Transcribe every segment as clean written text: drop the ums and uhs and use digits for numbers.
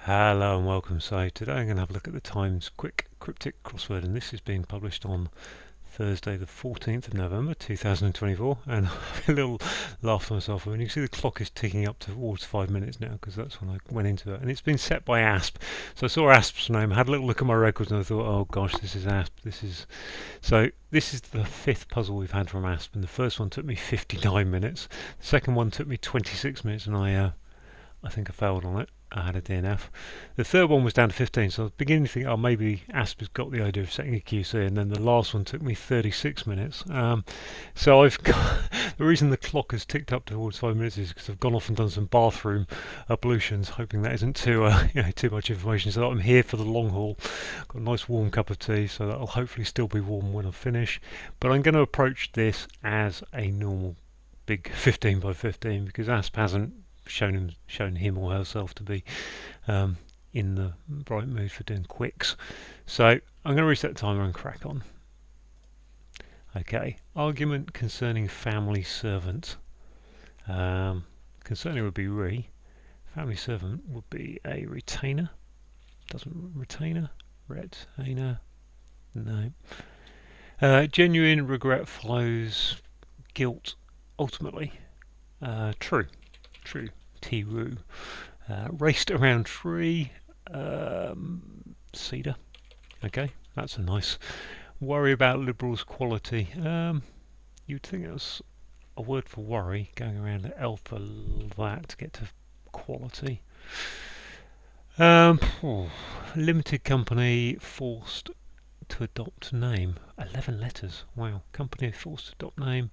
Hello and welcome. So today I'm going to have a look at the Times Quick Cryptic crossword, and this is being published on Thursday the 14th of November 2024, and I have a little laugh to myself. I mean, you can see the clock is ticking up towards 5 minutes now because that's when I went into it, and it's been set by ASP. So I saw ASP's name, had a little look at my records, and I thought, oh gosh, this is ASP. This is the fifth puzzle we've had from ASP, and the first one took me 59 minutes. The second one took me 26 minutes, and I think I failed on it. I had a DNF. The third one was down to 15, so I was beginning to think, oh, maybe ASP has got the idea of setting a QC, and then the last one took me 36 minutes. So I've got, the reason the clock has ticked up towards 5 minutes is because I've gone off and done some bathroom ablutions, hoping that isn't too too much information. So I'm here for the long haul. Got a nice warm cup of tea, so that'll hopefully still be warm when I finish. But I'm going to approach this as a normal big 15 by 15 because ASP hasn't shown him or herself to be in the right mood for doing quicks. So I'm going to reset the timer and crack on. Okay, argument concerning family servant. Concerning would be family servant would be a retainer. Retainer, no. Genuine regret follows guilt ultimately. True. T-roo. Raced around tree. Cedar. Okay, that's a nice. Worry about liberals' quality. You'd think it was a word for worry, going around the alpha that to get to quality. Limited company forced to adopt name. 11 letters. Wow. Company forced to adopt name.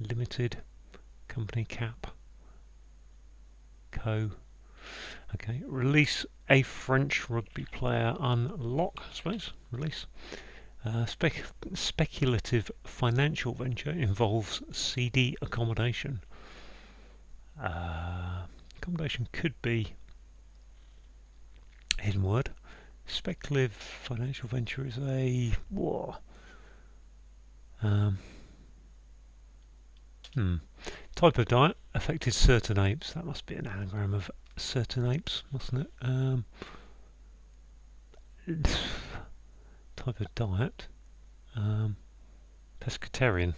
Limited company cap. Okay, release a French rugby player, unlock, I suppose, release. Speculative financial venture involves seedy accommodation. Accommodation could be a hidden word. Speculative financial venture is a type of diet affected certain apes. That must be an anagram of certain apes, mustn't it? Type of diet. Pescatarian.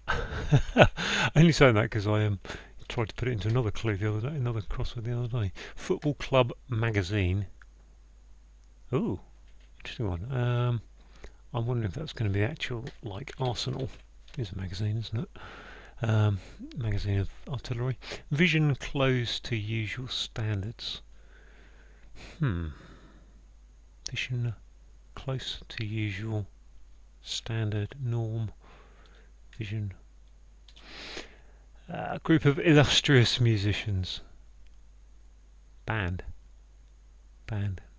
I only saying that because I tried to put it into another clue the other day, another crossword the other day. Football club magazine. Ooh, interesting one. I'm wondering if that's going to be actual, like Arsenal is a magazine, isn't it? Magazine of artillery. Vision close to usual standards. Vision close to usual standard norm. Vision. A group of illustrious musicians. Band.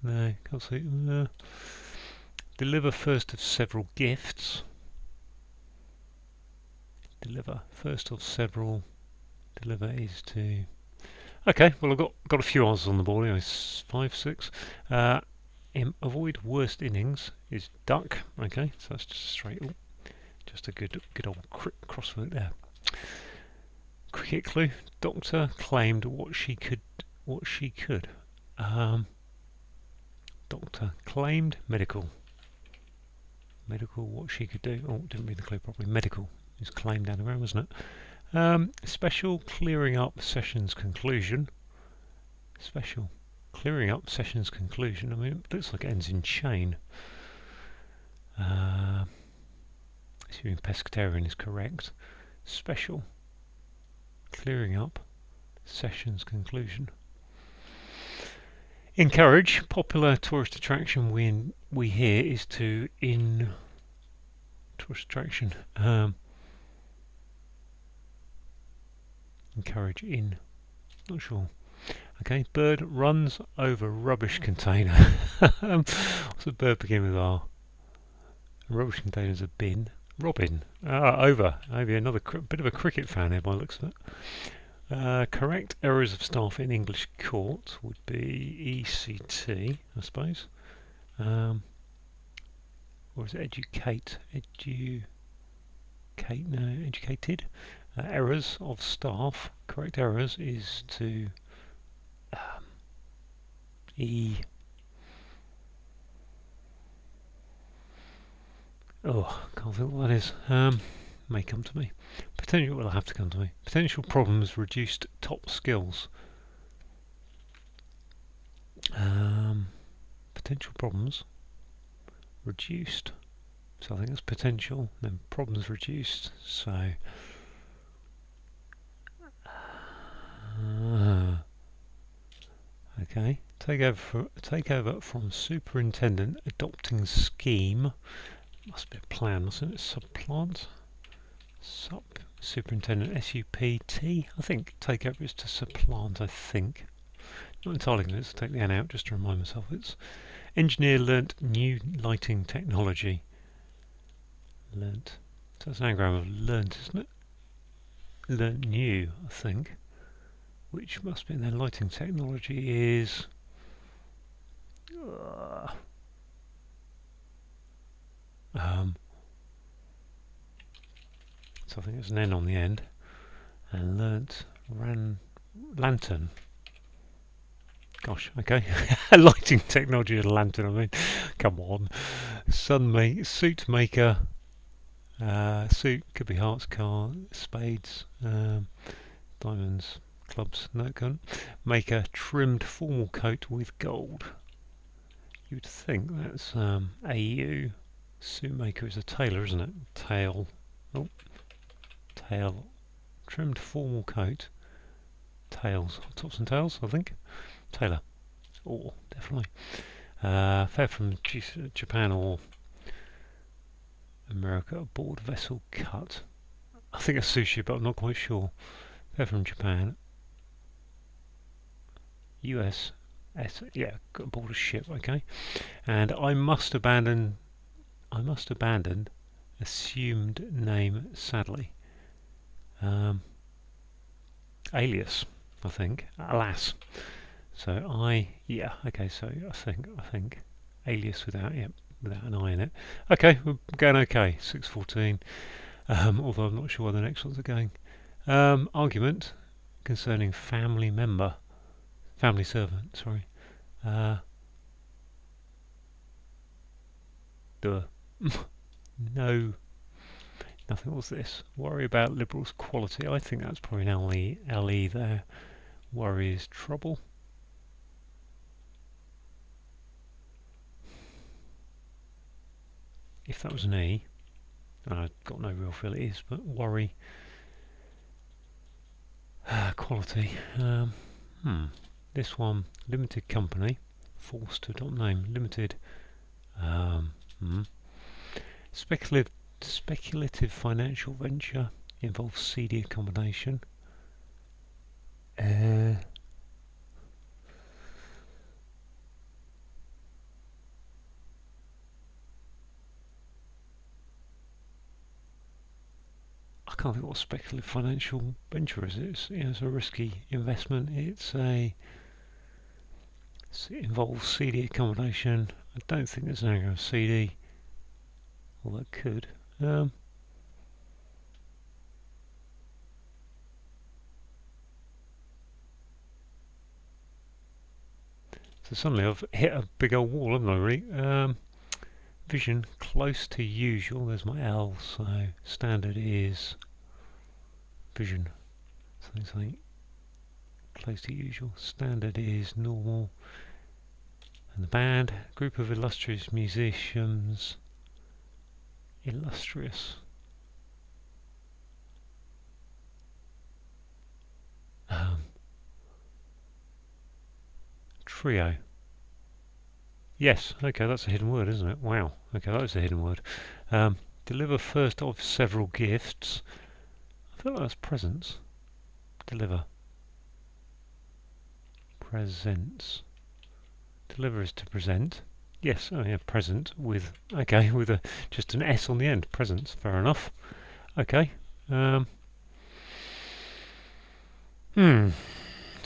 No, can't see. Deliver first of several gifts. Deliver first of several. Deliver is to. Okay, well I've got a few answers on the board anyway. 5, 6. Avoid worst innings is duck. Okay, so that's just straight. Just a good old crossword there. Cricket clue. Doctor claimed what she could. Doctor claimed medical. What she could do. Oh, didn't read the clue properly. Medical is claimed anagram, wasn't it? Special clearing up sessions conclusion. Special clearing up sessions conclusion. I mean, it looks like it ends in chain. Assuming pescatarian is correct. Special clearing up sessions conclusion. Encourage, popular tourist attraction we hear is to tourist attraction. Encourage in, not sure. Okay, bird runs over rubbish container. What's a bird begin with R? A rubbish container is a bin. Robin. Over. Maybe another bit of a cricket fan here by the looks of it. Correct errors of staff in English court would be ECT, I suppose. Or is it educate? No, educated. Errors of staff. Correct errors is to E. Oh, can't think what that is. May come to me. Potential will have to come to me. Potential problems, reduced top skills. Potential problems, reduced. So I think that's potential. Then problems reduced. So. Okay. Take over from superintendent adopting scheme. Must be a plan, mustn't it? Supplant. Superintendent, S-U-P-T. I think takeover is to supplant, I think. Not entirely convinced. Take the N out just to remind myself. It's engineer learnt new lighting technology. Learnt. So that's an anagram of learnt, isn't it? Learnt new, I think. Which must be in their lighting technology is... so I think it's an N on the end. And learnt lantern. Gosh, okay. Lighting technology and lantern, I mean. Come on. Suit maker. Suit could be hearts, car, spades, diamonds, clubs, no couldn't. Maker trimmed formal coat with gold. You'd think that's AU. Suit maker is a tailor, isn't it? Tail. Oh, tail. Trimmed formal coat. Tails. Tops and tails, I think. Tailor. Oh, definitely. Fair from Japan or America. Aboard vessel cut. I think it's sushi, but I'm not quite sure. Fair from Japan. US. Yeah, got aboard a ship. Okay. And I must abandon assumed name. Sadly. Alias. I think. Alas. So okay, so I think alias without an I in it. Okay, we're going okay. 6:14. Although I'm not sure where the next ones are going. Argument concerning family servant. Sorry. Duh. No. Nothing. What's this? Worry about liberals' quality. I think that's probably an LE there. Worry is trouble. If that was an E, I've got no real feel it is, but worry. Quality. This one, limited company, forced to adopt name, limited. Speculative financial venture involves seedy accommodation. I can't think what speculative financial venture is. It's a risky investment. It involves seedy accommodation. I don't think there's an anagram of seedy. Well, that could. So suddenly I've hit a big old wall, haven't I, really? Vision close to usual. There's my L, so standard is vision. Something close to usual. Standard is normal. And the band, group of illustrious musicians. Illustrious. Trio. Yes, okay, that's a hidden word, isn't it? Wow, okay, that is a hidden word. Deliver first of several gifts. I feel like that's presents. Deliver. Presents. Deliver is to present. Yes, oh yeah, present with, okay, with just an S on the end. Presents, fair enough. Okay. So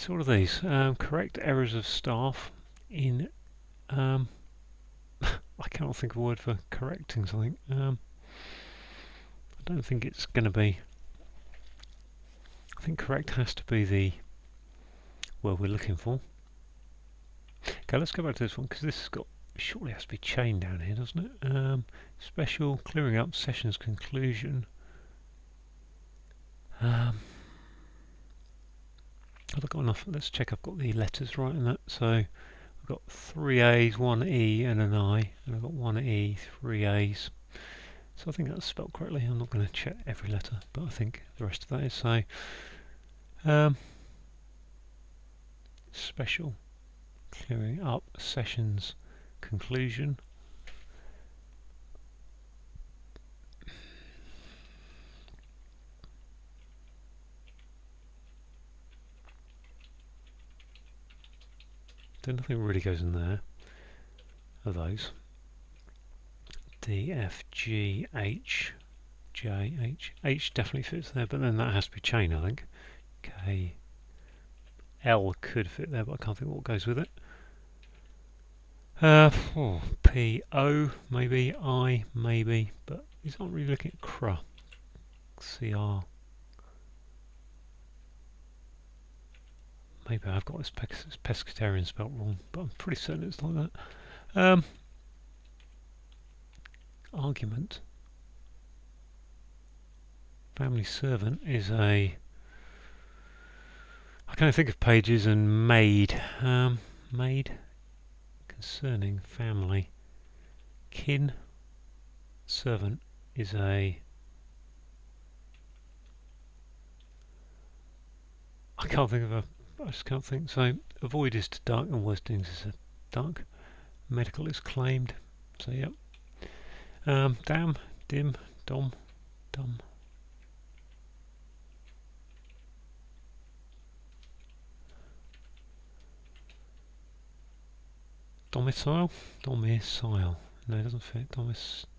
what are these? Correct errors of staff in, I cannot think of a word for correcting something. I don't think it's going to be, I think correct has to be the word we're looking for. Okay, let's go back to this one because this has got surely has to be chain down here, doesn't it? Special clearing up sessions conclusion. Have I got enough? Let's check I've got the letters right in that. So I've got 3 A's, 1 E and an I, and I've got 1 E, 3 A's. So I think that's spelled correctly. I'm not going to check every letter, but I think the rest of that is. So special clearing up sessions conclusion. So nothing really goes in there of those. D, F, G, H, J, H. H definitely fits there, but then that has to be chain, I think. K, L could fit there, but I can't think what goes with it. P, O, maybe, I, maybe, but he's not really looking at CR. CR. Maybe I've got this pescatarian spelt wrong, but I'm pretty certain it's like that. Argument. Family servant is a... I kind of think of pages and maid. Maid. Concerning family. Kin. Servant is a... I can't think of a... I just can't think. So, avoid is to duck and worst things is a duck. Medical is claimed. So, yep. Damn. Dim. Dom. Dumb. Domicile? Domicile. No, it doesn't fit.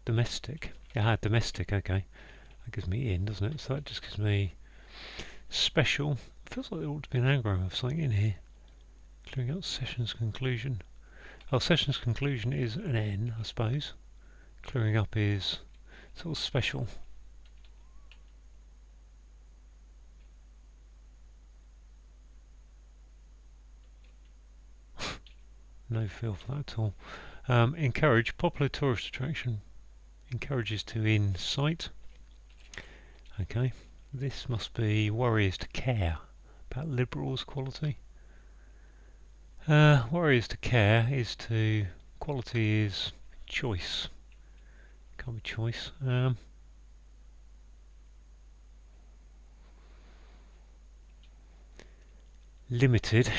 Domestic. Yeah, domestic, okay. That gives me in, doesn't it? So that just gives me special. Feels like there ought to be an anagram of something in here. Clearing out session's conclusion. Oh, session's conclusion is an N, I suppose. Clearing up is sort of special. No feel for that at all. Encourage, popular tourist attraction. Encourages to incite. Okay, this must be worries to care about liberals quality. Worries to care is to quality is choice. Can't be choice. Limited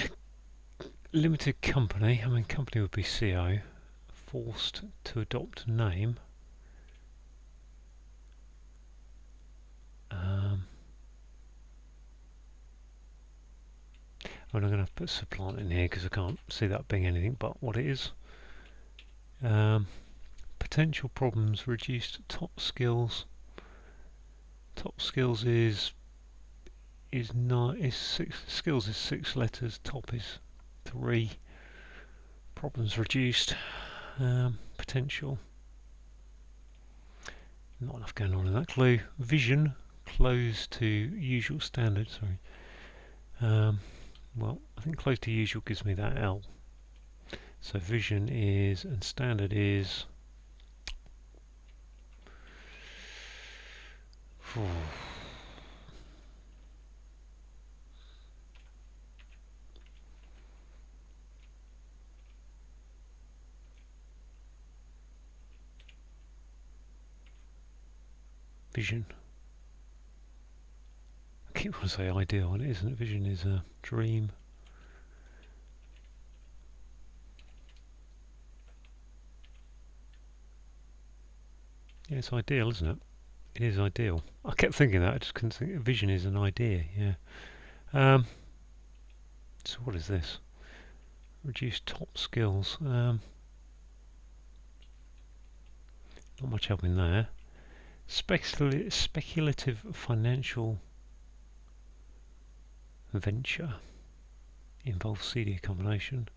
company. I mean, company would be CO. Forced to adopt a name. I'm going to have to put supplant in here because I can't see that being anything but what it is. Potential problems reduced. Top skills. Top skills is six. Skills is 6 letters. Top is 3. Problems reduced. Potential. Not enough going on in that clue. Vision close to usual standard. Sorry. Well, I think close to usual gives me that L. So vision is, and standard is... Vision. I keep wanting to say ideal, and it isn't. Vision is a dream. Yeah, it's ideal, isn't it? It is ideal. I kept thinking that, I just couldn't think. Vision is an idea, yeah. So what is this? Reduce top skills. Not much help in there. Speculative financial venture involves CD combination.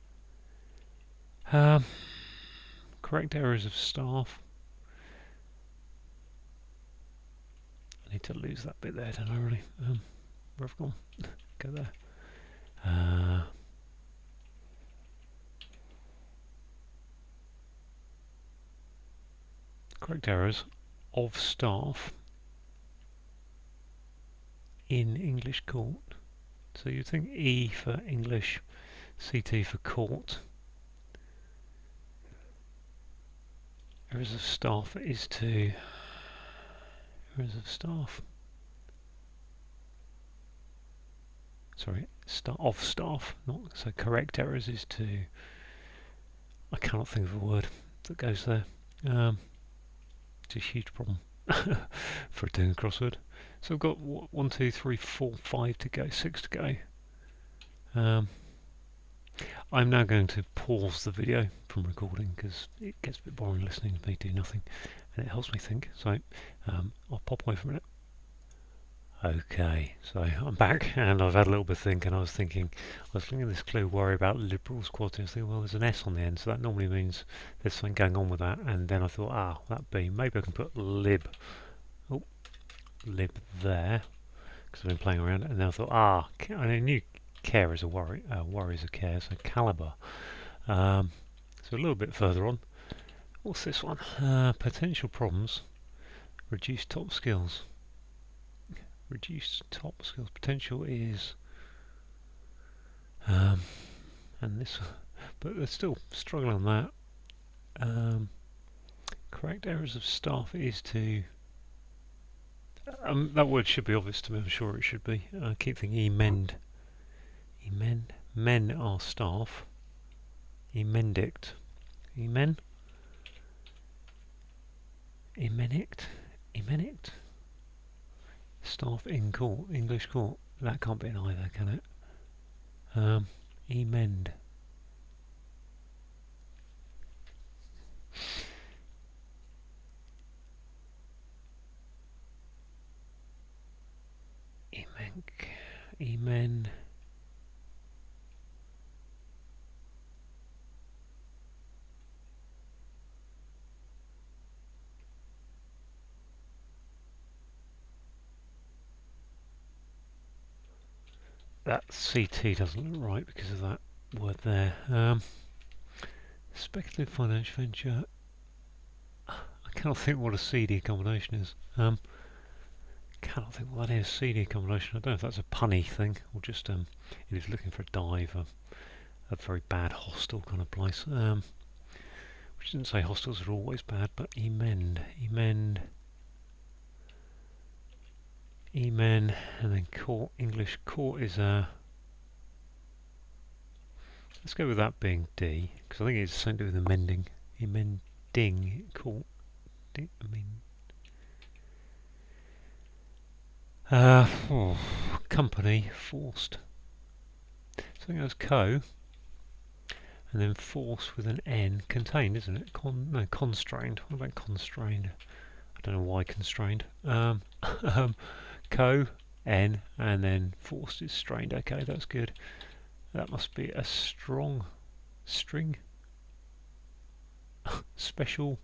Correct errors of staff. I need to lose that bit there, don't I really? Where have I gone? Go there. correct errors of staff in English court. So you think E for English, CT for court. Errors of staff is to errors of staff. Sorry, of staff. Not so. Correct errors is to. I cannot think of a word that goes there. It's a huge problem for doing a crossword. So I've got 1, 2, 3, 4, 5 to go, 6 to go. I'm now going to pause the video from recording because it gets a bit boring listening to me do nothing, and it helps me think. So I'll pop away for a minute. Okay, so I'm back and I've had a little bit of think, and I was looking at this clue, worry about liberals quality. I was thinking, well, there's an S on the end, so that normally means there's something going on with that. And then I thought, that B, maybe I can put lib there, because I've been playing around. And then I thought, I knew care is a worry, worry is a care, so caliber. So a little bit further on, what's this one? Potential problems, reduced top skills. Reduced top skills potential is, and this, but they're still struggling on that. Correct errors of staff is to. That word should be obvious to me. I'm sure it should be. I keep thinking emend. Men are staff. Emendict. Emenict. Staff in court, English court. That can't be an either, can it? Emend. Emen. That CT doesn't look right because of that word there. Speculative financial venture. I cannot think what a CD combination is. Cannot think what that is. CD combination. I don't know if that's a punny thing or just it is looking for a dive, a very bad hostel kind of place. Which didn't say hostels are always bad, but emend, and then court. English court is a. Let's go with that being D, because I think it's something to do with amending. Emending court. Company forced. So I think that's co, and then force with an N, contained, isn't it? Constrained. What about constrained? I don't know why constrained. Co, N, and then forced is strained. Okay, that's good. That must be a strong string. Special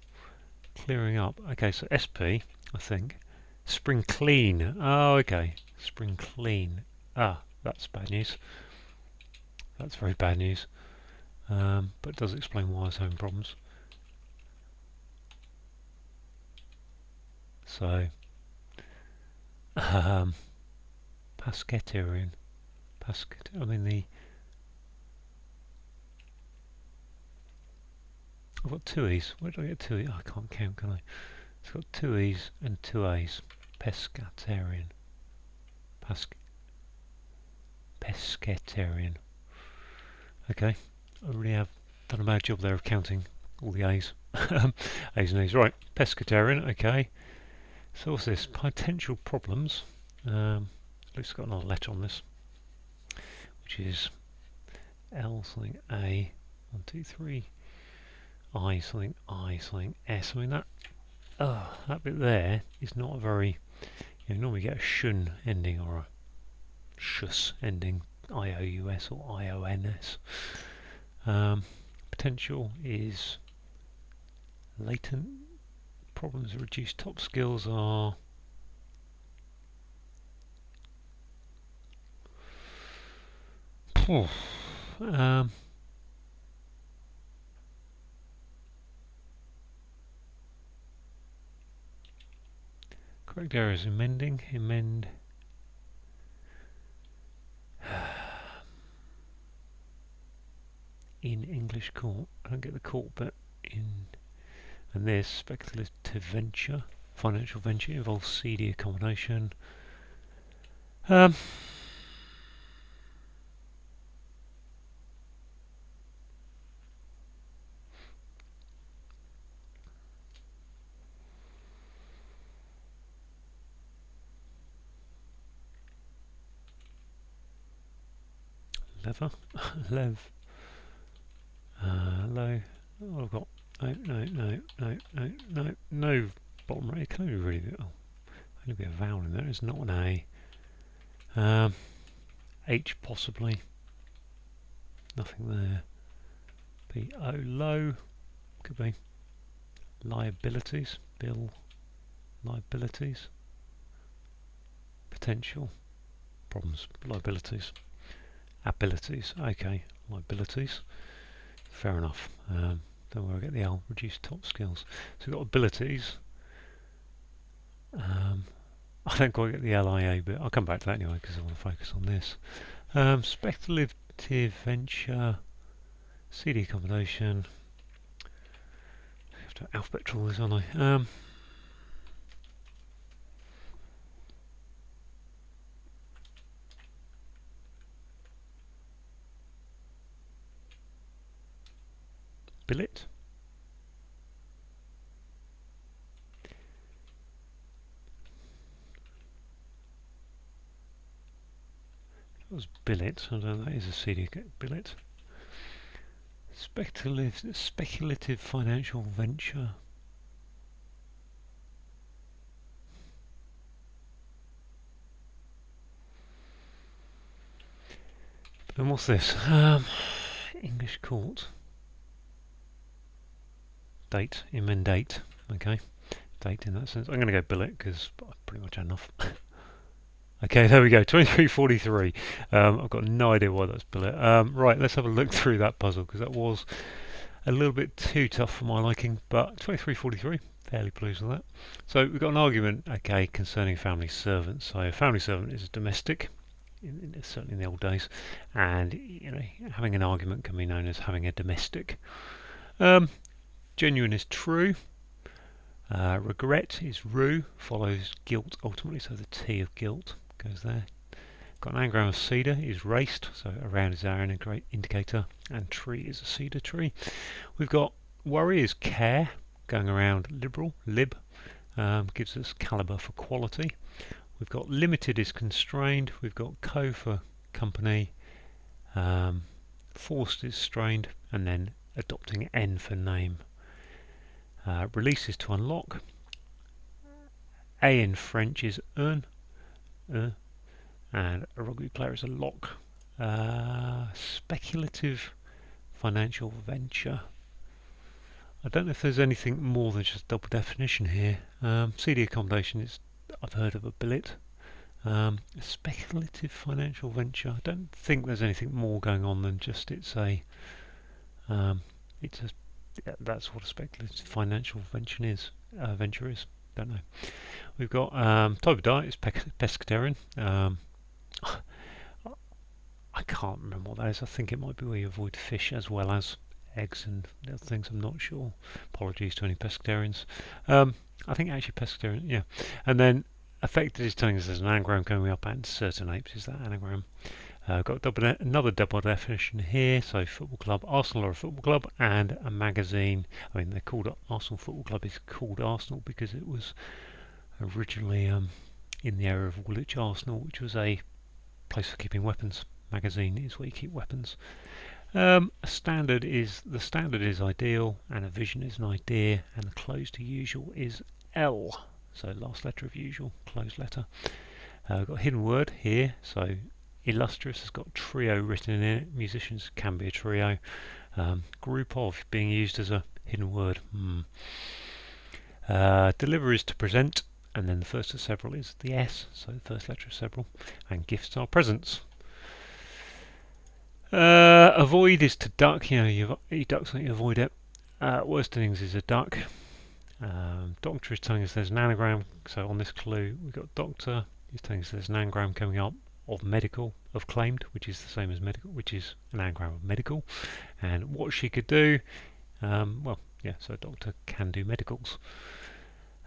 clearing up. Okay, so SP, I think. Spring clean. Oh, okay. Spring clean. That's bad news. That's very bad news. But it does explain why I was having problems. So, Pescatarian. I mean I've got two E's. Where do I get two E's? I can't count, can I? It's got two E's and two A's. Pescatarian. Pescatarian. Okay, I really have done a bad job there of counting all the A's. A's and A's. Right, pescatarian, okay. So what's this? Potential problems. At least got another letter on this, which is L something A. 1, 2, 3. I something S. I mean that bit there is not a very. You normally get a shun ending or a shus ending, IOUS or IONS. Potential is latent. Problems of reduced top skills are Correct errors: amending, amend. In English court. I don't get the court bit. In and this speculative venture, financial venture involves seedy accommodation. Lever, lev, low. Oh, I've got no bottom right. It can only really be, only be a vowel in there. It's not an A. H possibly. Nothing there. P O low could be. Liabilities, bill, liabilities, potential problems, liabilities, abilities. Okay, liabilities. Fair enough. Don't worry, I get the L. Reduce top skills. So we've got abilities. I don't quite get the LIA, but I'll come back to that anyway because I want to focus on this. Speculative venture, CD combination. I have to alphabet all this, aren't I? Billet. That was billet. I don't know, that is a CD billet. Speculative financial venture. And what's this? English court. Date, amend date. Okay, date in that sense. I'm going to go billet because I've pretty much had enough. Okay, there we go. 2343. I've got no idea why that's billet. Right, let's have a look through that puzzle because that was a little bit too tough for my liking. But 2343, fairly pleased with that. So we've got an argument, okay, concerning family servants. So a family servant is a domestic. Certainly in the old days, and you know, having an argument can be known as having a domestic. Genuine is true. Regret is rue, follows guilt ultimately, so the T of guilt goes there. Got an anagram of cedar is raced, so around is our indicator, and tree is a cedar tree. We've got worry is care, going around liberal, lib, gives us calibre for quality. We've got limited is constrained, we've got co for company, forced is strained, and then adopting N for name. Release is to unlock. A in French is un, and a rugby player is a lock. Speculative financial venture. I don't know if there's anything more than just double definition here. CD accommodation is, I've heard of a billet. Speculative financial venture. I don't think there's anything more going on than just that's what a speculative financial venture is. Don't know. We've got type of diet is pescatarian. I can't remember what that is. I think it might be where you avoid fish as well as eggs and other things. I'm not sure. Apologies to any pescatarians. I think actually pescatarian, yeah. And then affected is telling us there's an anagram coming up, and certain apes is that anagram. Got another double definition here. So football club, Arsenal are a football club, and a magazine. I mean, they're called Arsenal Football Club. Is called Arsenal because it was originally in the area of Woolwich Arsenal, which was a place for keeping weapons. Magazine is where you keep weapons. A standard is ideal, and a vision is an idea, and the close to usual is L. So last letter of usual, closed letter. We've got a hidden word here. So illustrious has got trio written in it. Musicians can be a trio. Group of being used as a hidden word. Deliver is to present, and then the first of several is the S, so the first letter of several. And gifts are presents. Avoid is to duck. You know, you duck something, you avoid it. Worst innings is a duck. Doctor is telling us there's an anagram, so on this clue we've got doctor is telling us there's an anagram coming up of medical, of claimed, which is the same as medical, which is an anagram of medical, and what she could do, well, yeah, so a doctor can do medicals.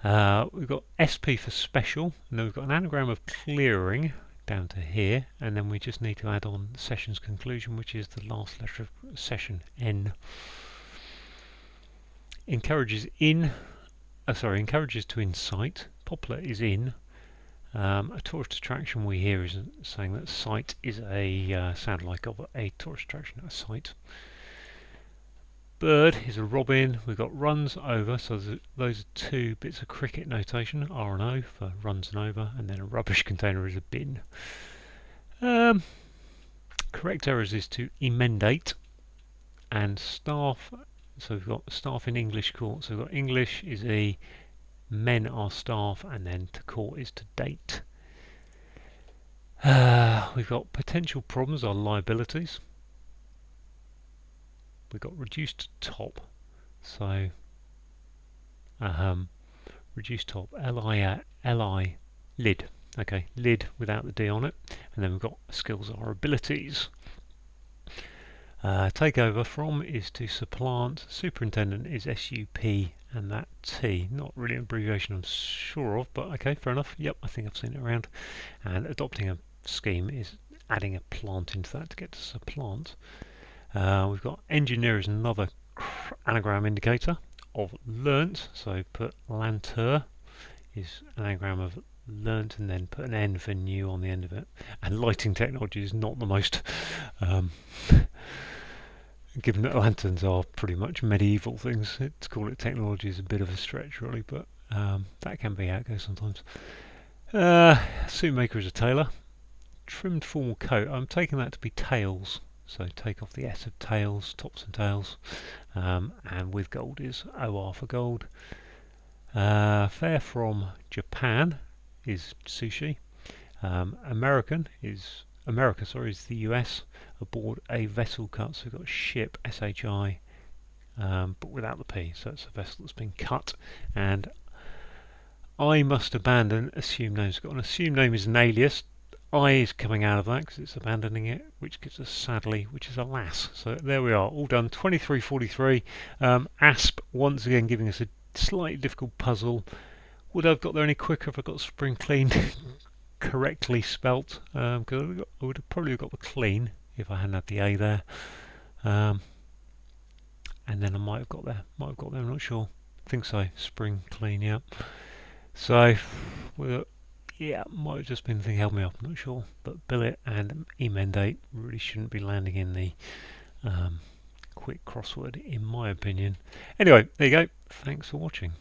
We've got SP for special, and then we've got an anagram of clearing down to here, and then we just need to add on session's conclusion, which is the last letter of session, N. Encourages to incite. Popular is in. A tourist attraction we hear is saying that sight is a sound like of a tourist attraction, a sight. Bird is a robin. We've got runs over, so those are two bits of cricket notation, R and O for runs and over, and then a rubbish container is a bin. Correct errors is to emendate, and staff, so we've got staff in English court, so we've got English is E, men are staff, and then to court is to date. We've got potential problems are liabilities. We've got reduced top, so reduced top, L-I, lid, okay, lid without the D on it, and then we've got skills are abilities. Takeover from is to supplant, superintendent is S-U-P and that T, not really an abbreviation I'm sure of, but okay, fair enough, yep, I think I've seen it around. And adopting a scheme is adding a plant into that to get to supplant. We've got engineer is another anagram indicator of learnt, so put lanter is an anagram of learnt and then put an N for new on the end of it. And lighting technology is not the most, given that lanterns are pretty much medieval things, to call it technology is a bit of a stretch really, but that can be how it goes sometimes. Suit maker is a tailor. Trimmed formal coat, I'm taking that to be tails. So take off the S of tails, tops and tails, and with gold is OR for gold. Fare from Japan is sushi. America is the US. Aboard a vessel cut, so we've got ship SHI, but without the P, so it's a vessel that's been cut. And I must abandon assumed names. Got an assumed name is an alias. I is coming out of that because it's abandoning it, which gives us sadly, which is alas. So there we are, all done. 23:43. ASP once again giving us a slightly difficult puzzle. Would I have got there any quicker if I got spring clean correctly spelt? Because I would have probably got the clean if I hadn't had the A there. And then I might have got there. I'm not sure. I think so. Spring clean, yeah. So yeah, might have just been the thing held me up, I'm not sure. But billet and emendate really shouldn't be landing in the quick crossword, in my opinion. Anyway, there you go. Thanks for watching.